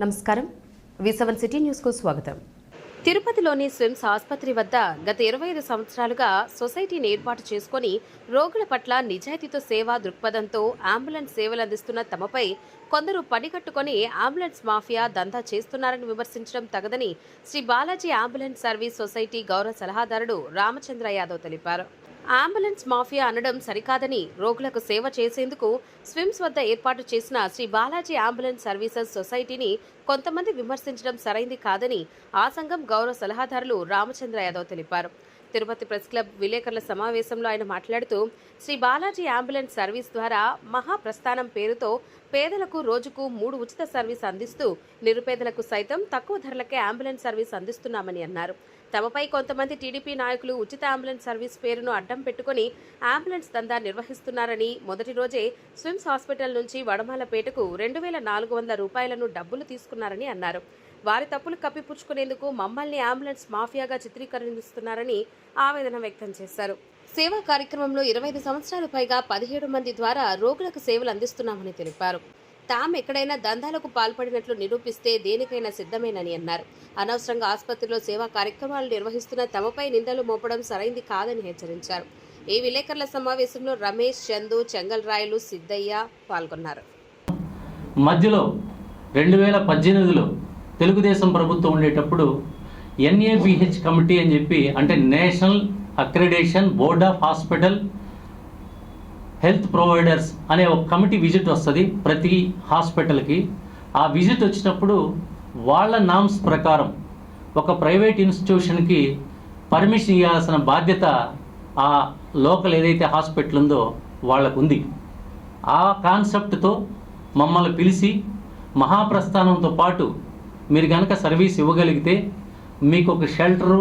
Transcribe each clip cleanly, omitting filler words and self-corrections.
నమస్కారం. V7 city news కు స్వాగతం. తిరుపతిలోని స్విమ్స్ ఆసుపత్రి వద్ద గత 25 సంవత్సరాలుగా సొసైటీని ఏర్పాటు చేసుకుని రోగుల పట్ల నిజాయితీతో సేవా దృక్పథంతో అంబులెన్స్ సేవలు అందిస్తున్న తమపై కొందరు పనికట్టుకుని అంబులెన్స్ మాఫియా దందా చేస్తున్నారని విమర్శించడం తగదని Sri Balaji ambulance service society గౌరవ సలహాదారుడు రామచంద్ర యాదవ్ తెలిపారు. అంబులెన్స్ మాఫియా అనడం సరికాదని, రోగులకు సేవ చేసేందుకు స్విమ్స్ వద్ద ఏర్పాటు చేసిన శ్రీ బాలాజీ అంబులెన్స్ సర్వీసెస్ సొసైటీని కొంతమంది విమర్శించడం సరైంది కాదని ఆ సంఘం గౌరవ సలహాదారులు రామచంద్ర యాదవ్ తెలిపారు. తిరుపతి ప్రెస్ క్లబ్ విలేకరుల సమావేశంలో ఆయన మాట్లాడుతూ శ్రీ బాలాజీ అంబులెన్స్ సర్వీస్ ద్వారా మహాప్రస్థానం పేరుతో పేదలకు రోజుకు 3 ఉచిత సర్వీస్ అందిస్తూ నిరుపేదలకు సైతం తక్కువ ధరలకే అంబులెన్స్ సర్వీస్ అందిస్తున్నామని అన్నారు. తమపై కొంతమంది టీడీపీ నాయకులు ఉచిత అంబులెన్స్ సర్వీస్ పేరును అడ్డం పెట్టుకుని అంబులెన్స్ దందా నిర్వహిస్తున్నారని, మొదటి రోజే స్విమ్స్ హాస్పిటల్ నుంచి వడమాలపేటకు 2,400 రూపాయలను డబ్బులు తీసుకున్నారని అన్నారు. వారి తప్పులు కప్పిపుచ్చుకునేందుకు మమ్మల్ని అంబులెన్స్ మాఫియాగా చిత్రీకరిస్తున్నారని ఆవేదన వ్యక్తం చేశారు. సేవా కార్యక్రమంలో 25 సంవత్సరాలు పైగా 17 మంది ద్వారా రోగులకు సేవలు అందిస్తున్నామని తెలిపారు. తాము ఎక్కడైనా దందాలకు పాల్పడినట్లు నిరూపిస్తే దేనికైనా సిద్ధమేనని అన్నారు. అనవసరంగా ఆసుపత్రిలో సేవా కార్యక్రమాలు నిర్వహిస్తున్న తమపై నిందలు మోపడం సరైంది కాదని హెచ్చరించారు. ఈ విలేకరుల సమావేశంలో రమేష్, చందు, చెంగల్ రాయలు, సిద్ధయ్య పాల్గొన్నారు. మధ్యలో 2018లో తెలుగుదేశం ప్రభుత్వం ఉండేటప్పుడు NABH కమిటీ అని చెప్పి, అంటే national accreditation board of hospital health providers అనే ఒక కమిటీ విజిట్ వస్తుంది ప్రతి హాస్పిటల్కి. ఆ విజిట్ వచ్చినప్పుడు వాళ్ళ నామ్స్ ప్రకారం ఒక ప్రైవేట్ ఇన్స్టిట్యూషన్కి పర్మిషన్ ఇవ్వాల్సిన బాధ్యత ఆ లోకల్ ఏదైతే హాస్పిటల్ ఉందో వాళ్ళకు ఉంది. ఆ కాన్సెప్ట్తో మమ్మల్ని పిలిచి మహాప్రస్థానంతో పాటు మీరు కనుక సర్వీస్ ఇవ్వగలిగితే మీకు ఒక షెల్టరు,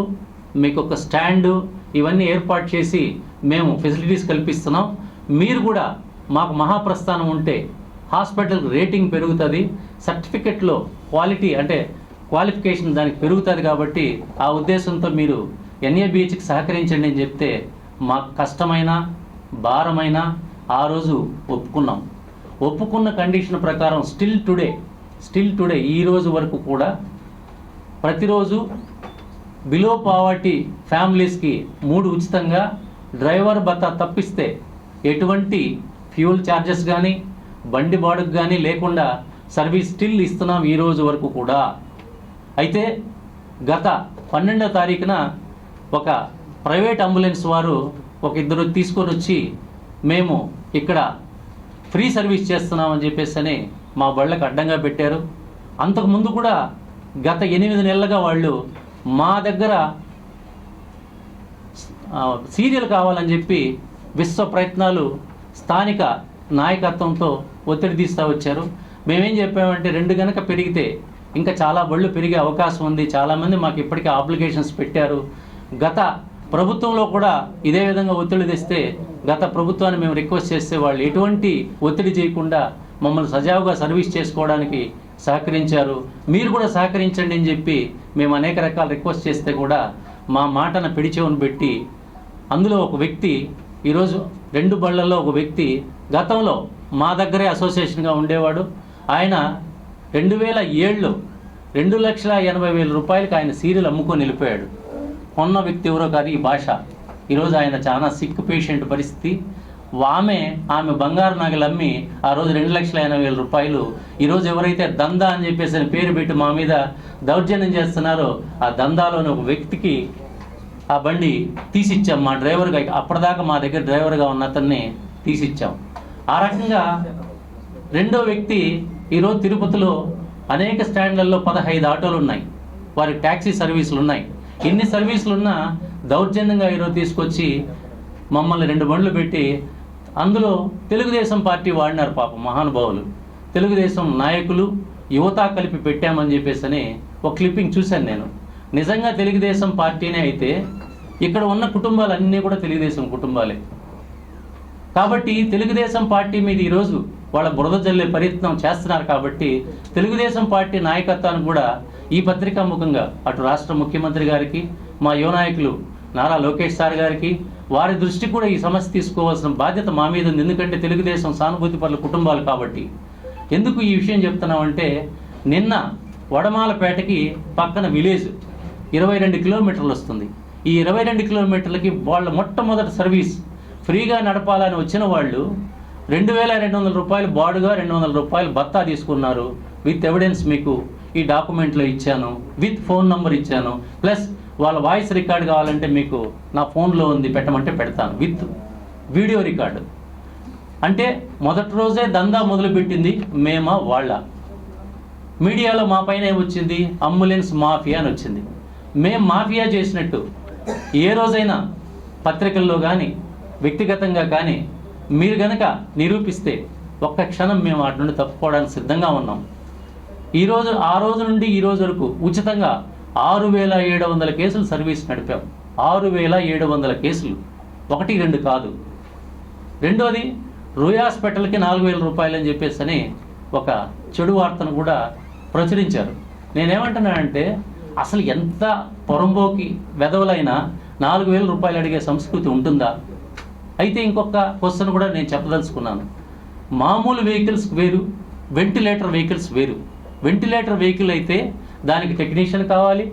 మీకు ఒక స్టాండు ఇవన్నీ ఏర్పాటు చేసి మేము ఫెసిలిటీస్ కల్పిస్తున్నాం. మీరు కూడా మాకు మహాప్రస్థానం ఉంటే హాస్పిటల్ రేటింగ్ పెరుగుతుంది, సర్టిఫికెట్లో క్వాలిటీ అంటే క్వాలిఫికేషన్ దానికి పెరుగుతుంది. కాబట్టి ఆ ఉద్దేశంతో మీరు NABHకి సహకరించండి అని చెప్తే మాకు కష్టమైన భారమైన ఆ రోజు ఒప్పుకున్నాం. ఒప్పుకున్న కండిషన్ ప్రకారం స్టిల్ టుడే ఈ రోజు వరకు కూడా ప్రతిరోజు బిలో పావర్టీ ఫ్యామిలీస్కి 3 ఉచితంగా, డ్రైవర్ భత్తా తప్పిస్తే ఎటువంటి ఫ్యూల్ ఛార్జెస్ కానీ బండి బాడుకు కానీ లేకుండా సర్వీస్ స్టిల్ ఇస్తున్నాం ఈ రోజు వరకు కూడా. అయితే గత 12వ తారీఖున ఒక ప్రైవేట్ అంబులెన్స్ వారు ఒక 2 తీసుకొని వచ్చి మేము ఇక్కడ ఫ్రీ సర్వీస్ చేస్తున్నామని చెప్పేసి మా బళ్ళకు అడ్డంగా పెట్టారు. అంతకుముందు కూడా గత 8 నెలలుగా వాళ్ళు మా దగ్గర సీరియల్ కావాలని చెప్పి విశ్వ ప్రయత్నాలు స్థానిక నాయకత్వంతో ఒత్తిడి తీస్తూ వచ్చారు. మేమేం చెప్పామంటే 2 గనక పెరిగితే ఇంకా చాలా బళ్ళు పెరిగే అవకాశం ఉంది. చాలామంది మాకు ఇప్పటికే అప్లికేషన్స్ పెట్టారు. గత ప్రభుత్వంలో కూడా ఇదే విధంగా ఒత్తిడి తెస్తే గత ప్రభుత్వాన్ని మేము రిక్వెస్ట్ చేస్తే వాళ్ళు ఎటువంటి ఒత్తిడి చేయకుండా మమ్మల్ని సజావుగా సర్వీస్ చేసుకోవడానికి సహకరించారు. మీరు కూడా సహకరించండి అని చెప్పి మేము అనేక రకాల రిక్వెస్ట్ చేస్తే కూడా మా మాటను పిడిచెవును పెట్టి, అందులో ఒక వ్యక్తి ఈరోజు 2 బళ్ళల్లో ఒక వ్యక్తి గతంలో మా దగ్గరే అసోసియేషన్గా ఉండేవాడు. ఆయన 2007లో 2,80,000 రూపాయలకి ఆయన సీరియల్ అమ్ముకొని వెళ్ళిపోయాడు. కొన్న వ్యక్తి ఎవరో కాదు ఈ భాష. ఈరోజు ఆయన చాలా సిక్ పేషెంట్ పరిస్థితి. ఆమె బంగారు నగలు అమ్మి ఆ రోజు 2,80,000 రూపాయలు ఈరోజు ఎవరైతే దందా అని చెప్పేసి పేరు పెట్టి మా మీద దౌర్జన్యం చేస్తున్నారో ఆ దందాలోని ఒక వ్యక్తికి ఆ బండి తీసిచ్చాం. మా డ్రైవర్గా, అప్పటిదాకా మా దగ్గర డ్రైవర్గా ఉన్న అతన్ని తీసిచ్చాం. ఆ రకంగా 2వ వ్యక్తి ఈరోజు తిరుపతిలో అనేక స్టాండ్లలో 15 ఆటోలు ఉన్నాయి, వారికి ట్యాక్సీ సర్వీసులు ఉన్నాయి. ఇన్ని సర్వీసులున్నా దౌర్జన్యంగా ఈరోజు తీసుకొచ్చి మమ్మల్ని 2 బండ్లు పెట్టి అందులో తెలుగుదేశం పార్టీ వాడినారు పాపం మహానుభావులు. తెలుగుదేశం నాయకులు యువత కలిపి పెట్టామని చెప్పేసి ఒక క్లిప్పింగ్ చూశాను నేను. నిజంగా తెలుగుదేశం పార్టీనే అయితే ఇక్కడ ఉన్న కుటుంబాలన్నీ కూడా తెలుగుదేశం కుటుంబాలే. కాబట్టి తెలుగుదేశం పార్టీ మీద ఈరోజు వాళ్ళ బురద జల్లే ప్రయత్నం చేస్తున్నారు. కాబట్టి తెలుగుదేశం పార్టీ నాయకత్వానికి కూడా ఈ పత్రికా ముఖంగా అటు రాష్ట్ర ముఖ్యమంత్రి గారికి, మా యువ నాయకులు నారా లోకేష్ సార్ గారికి, వారి దృష్టికి కూడా ఈ సమస్య తీసుకోవాల్సిన బాధ్యత మా మీద ఉంది. ఎందుకంటే తెలుగుదేశం సానుభూతి పరుల కుటుంబాలు కాబట్టి. ఎందుకు ఈ విషయం చెప్తున్నామంటే, నిన్న వడమాలపేటకి పక్కన విలేజ్ 22 కిలోమీటర్లు వస్తుంది. ఈ 22 కిలోమీటర్లకి వాళ్ళ మొట్టమొదటి సర్వీస్ ఫ్రీగా నడపాలని వచ్చిన వాళ్ళు 2200 రూపాయలు బాడుగా 200 రూపాయలు భత్తా తీసుకున్నారు. విత్ ఎవిడెన్స్ మీకు ఈ డాక్యుమెంట్లో ఇచ్చాను, విత్ ఫోన్ నంబర్ ఇచ్చాను, ప్లస్ వాళ్ళ వాయిస్ రికార్డ్ కావాలంటే మీకు నా ఫోన్లో ఉంది, పెట్టమంటే పెడతాను, విత్ వీడియో రికార్డు. అంటే మొదటి రోజే దందా మొదలుపెట్టింది మేమా వాళ్ళ. మీడియాలో మా పైన ఏమొచ్చింది, అంబులెన్స్ మాఫియా అని వచ్చింది. మేం మాఫియా చేసినట్టు ఏ రోజైనా పత్రికల్లో కానీ వ్యక్తిగతంగా కానీ మీరు గనక నిరూపిస్తే ఒక్క క్షణం మేము వాటి నుండి తప్పుకోవడానికి సిద్ధంగా ఉన్నాం. ఆ రోజు నుండి ఈ రోజు వరకు ఉచితంగా 6700 కేసులు సర్వీస్ నడిపాం. 6700 కేసులు, 1-2 కాదు. రెండోది రూయ్ హాస్పిటల్కి 4000 రూపాయలు అని చెప్పేసి అని ఒక చెడు వార్తను కూడా ప్రచురించారు. నేనేమంటున్నానంటే అసలు ఎంత పొరంబోకి వెధవలైనా 4000 రూపాయలు అడిగే సంస్కృతి ఉంటుందా? అయితే ఇంకొక క్వశ్చన్ కూడా నేను చెప్పదలుచుకున్నాను. మామూలు వెహికల్స్ వేరు, వెంటిలేటర్ వెహికల్స్ వేరు. వెంటిలేటర్ వెహికల్ అయితే దానికి టెక్నీషియన్ కావాలి,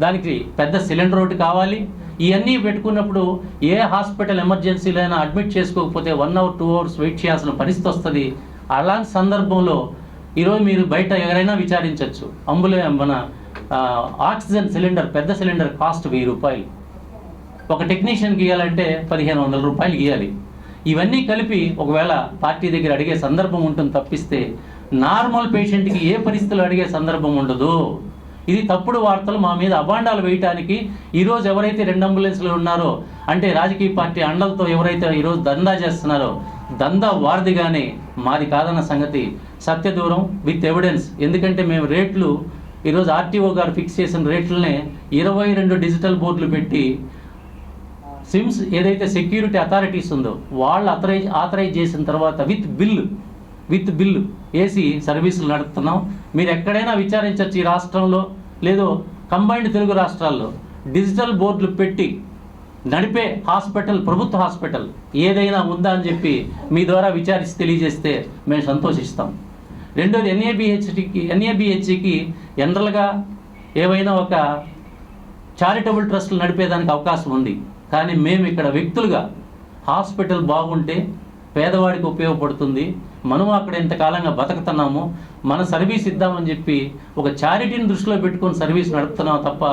దానికి పెద్ద సిలిండర్ ఒకటి కావాలి. ఇవన్నీ పెట్టుకున్నప్పుడు ఏ హాస్పిటల్ ఎమర్జెన్సీలో అయినా అడ్మిట్ చేసుకోకపోతే 1 అవర్ 2 అవర్స్ వెయిట్ చేయాల్సిన పరిస్థితి వస్తుంది. అలాంటి సందర్భంలో ఈరోజు మీరు బయట ఎవరైనా విచారించవచ్చు, మన ఆక్సిజన్ సిలిండర్, పెద్ద సిలిండర్ కాస్ట్ 1000 రూపాయలు. ఒక టెక్నీషియన్కి ఇవ్వాలంటే 1500 రూపాయలు ఇవ్వాలి. ఇవన్నీ కలిపి ఒకవేళ పార్టీ దగ్గర అడిగే సందర్భం ఉంటుంది తప్పిస్తే నార్మల్ పేషెంట్కి ఏ పరిస్థితులు అడిగే సందర్భం ఉండదు. ఇది తప్పుడు వార్తలు మా మీద అబాండాలు వేయటానికి ఈరోజు ఎవరైతే 2 అంబులెన్స్లు ఉన్నారో, అంటే రాజకీయ పార్టీ అండలతో ఎవరైతే ఈరోజు దందా చేస్తున్నారో, దందా వారిదిగానే మాది కాదన్న సంగతి సత్యదూరం, విత్ ఎవిడెన్స్. ఎందుకంటే మేము రేట్లు ఈరోజు ఆర్టీఓ గారు ఫిక్స్ చేసిన రేట్లనే 22 డిజిటల్ బోర్డులు పెట్టి సిమ్స్ ఏదైతే సెక్యూరిటీ అథారిటీస్ ఉందో వాళ్ళు ఆథరైజ్ చేసిన తర్వాత విత్ బిల్లు వేసి సర్వీసులు నడుపుతున్నాం. మీరు ఎక్కడైనా విచారించవచ్చు, ఈ రాష్ట్రంలో లేదో కంబైన్డ్ తెలుగు రాష్ట్రాల్లో డిజిటల్ బోర్డులు పెట్టి నడిపే హాస్పిటల్, ప్రభుత్వ హాస్పిటల్ ఏదైనా ఉందా అని చెప్పి మీ ద్వారా విచారించి తెలియజేస్తే మేము సంతోషిస్తాం. రెండోది ఎన్ఏబిహెచ్కి జనరల్గా ఏవైనా ఒక చారిటబుల్ ట్రస్టులు నడిపేదానికి అవకాశం ఉంది. కానీ మేము ఇక్కడ వ్యక్తులుగా హాస్పిటల్ బాగుంటే పేదవాడికి ఉపయోగపడుతుంది, మనం అక్కడ ఎంతకాలంగా బతుకుతున్నాము, మన సర్వీస్ ఇద్దామని చెప్పి ఒక చారిటీని దృష్టిలో పెట్టుకొని సర్వీస్ నడుపుతున్నాం తప్ప